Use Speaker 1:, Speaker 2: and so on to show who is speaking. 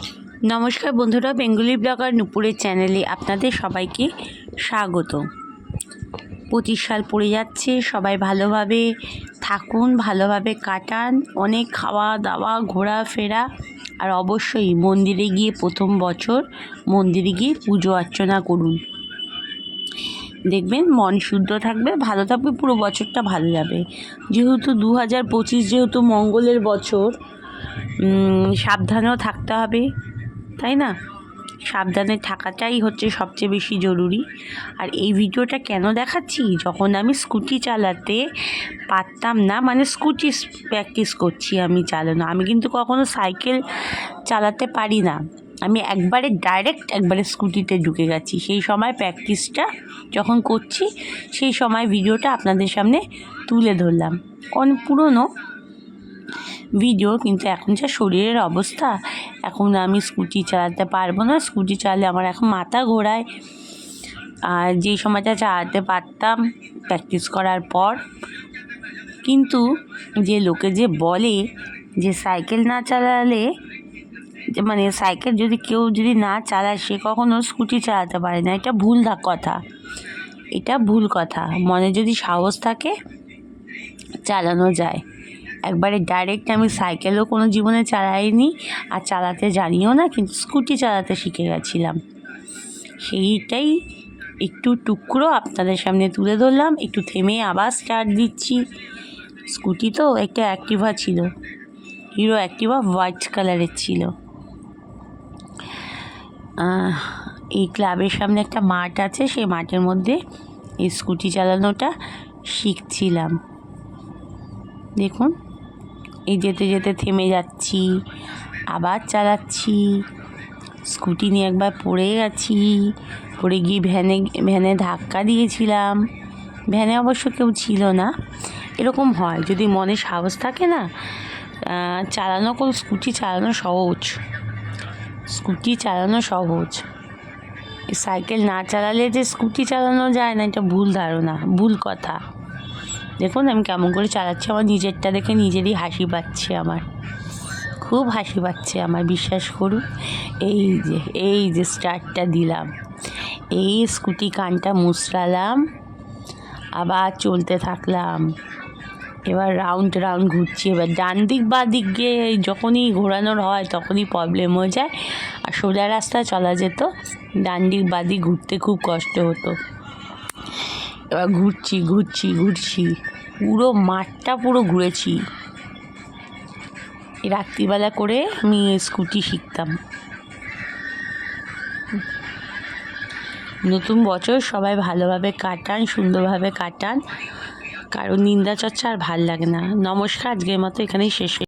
Speaker 1: नमस्कार बंधुरा बेंगली ब्लगार नुपुरेर चैनेले आपनादेर सबाइके स्वागत। 25 साल पड़े जाच्छे, सबाई भालोभाबे थाकुन, भालोभाबे काटान, अनेक खावा दावा घोराफेरा और अवश्यई मंदिरे गिये प्रथम बछर मंदिरे गिये पुजो अर्चना करुन। देखबेन मन शुद्ध थाकबे, भालो थाकबे, पुरो बछरटा भालो जाबे। जेहेतु 2025 जेहेतु मंगलेर बछर, साबधानेও থাকতে হবে, তাই না? সাবধানে থাকাটাই হচ্ছে সবচেয়ে বেশি জরুরি। আর এই ভিডিওটা কেন দেখাচ্ছি, যখন আমি স্কুটি চালাতে পারতাম না, মানে স্কুটি প্র্যাকটিস করছি আমি চালানো, আমি কিন্তু কখনো সাইকেল চালাতে পারি না। আমি একবারে ডাইরেক্ট স্কুটিতে ঢুকে গেছি। সেই সময় প্র্যাকটিসটা যখন করছি সেই সময় ভিডিওটা আপনাদের সামনে তুলে ধরলাম। অনেক পুরনো ভিডিও, কিন্তু এখন যা শরীরের অবস্থা, এখন আমি স্কুটি চালাতে পারবো না। স্কুটি চালালে আমার এখন মাথা ঘোরায়। আর যেই সময়টা চালাতে পারতাম প্র্যাকটিস করার পর, কিন্তু যে লোকে যে বলে যে সাইকেল না চালালে, মানে সাইকেল যদি কেউ যদি না চালায় সে কখনো স্কুটি চালাতে পারে না, এটা ভুল কথা, এটা ভুল কথা। মনে যদি সাহস থাকে চালানো যায়। একবারে ডাইরেক্ট আমি সাইকেলও কোনো জীবনে চালাইনি আর চালাতে জানিও না, কিন্তু স্কুটি চালাতে শিখে গেছিলাম। সেইটাই একটু টুকরো আপনাদের সামনে তুলে ধরলাম। একটু থেমে আবার স্টার্ট দিচ্ছি। স্কুটি তো একটা অ্যাক্টিভা ছিল, হিরো অ্যাক্টিভা, হোয়াইট কালারের ছিল। এই ক্লাবের সামনে একটা মাঠ আছে, সেই মাঠের মধ্যে এই স্কুটি চালানোটা শিখছিলাম। দেখুন, এই যেতে যেতে থেমে যাচ্ছি, আবার চালাচ্ছি। স্কুটি নিয়ে একবার পড়ে গেছি, পড়ে গিয়ে ভ্যানে ধাক্কা দিয়েছিলাম। ভ্যানে অবশ্য কেউ ছিল না। এরকম হয়, যদি মনে সাহস থাকে না, চালানো স্কুটি চালানো সহজ। স্কুটি চালানো সহজ। সাইকেল না চালালে যে স্কুটি চালানো যায় না, এটা ভুল ধারণা, ভুল কথা। দেখুন আমি কেমন করে চালাচ্ছি, আমার নিজেরটা দেখে নিজেরই হাসি পাচ্ছে, আমার খুব হাসি পাচ্ছে আমার, বিশ্বাস করুন। এই যে স্টার্টটা দিলাম, এই স্কুটি কানটা মুচড়ালাম, আবার চলতে থাকলাম। এবার রাউন্ড ঘুরছি। এবার ডান দিক বা দিক গিয়ে যখনই ঘোরানোর হয় তখনই প্রবলেম হয়ে যায়। আর সোজা রাস্তায় চলা যেত, ডান দিক বা দিক ঘুরতে খুব কষ্ট হতো। এবার ঘুরছি পুরো মাঠটা পুরো ঘুরেছি। রাত্রিবেলা করে আমি স্কুটি শিখতাম। নতুন বছর সবাই ভালোভাবে কাটান, সুন্দরভাবে কাটান, কারণ নিন্দা চর্চা আর ভাল লাগে না। নমস্কার, আজকের মতো এখানেই শেষ।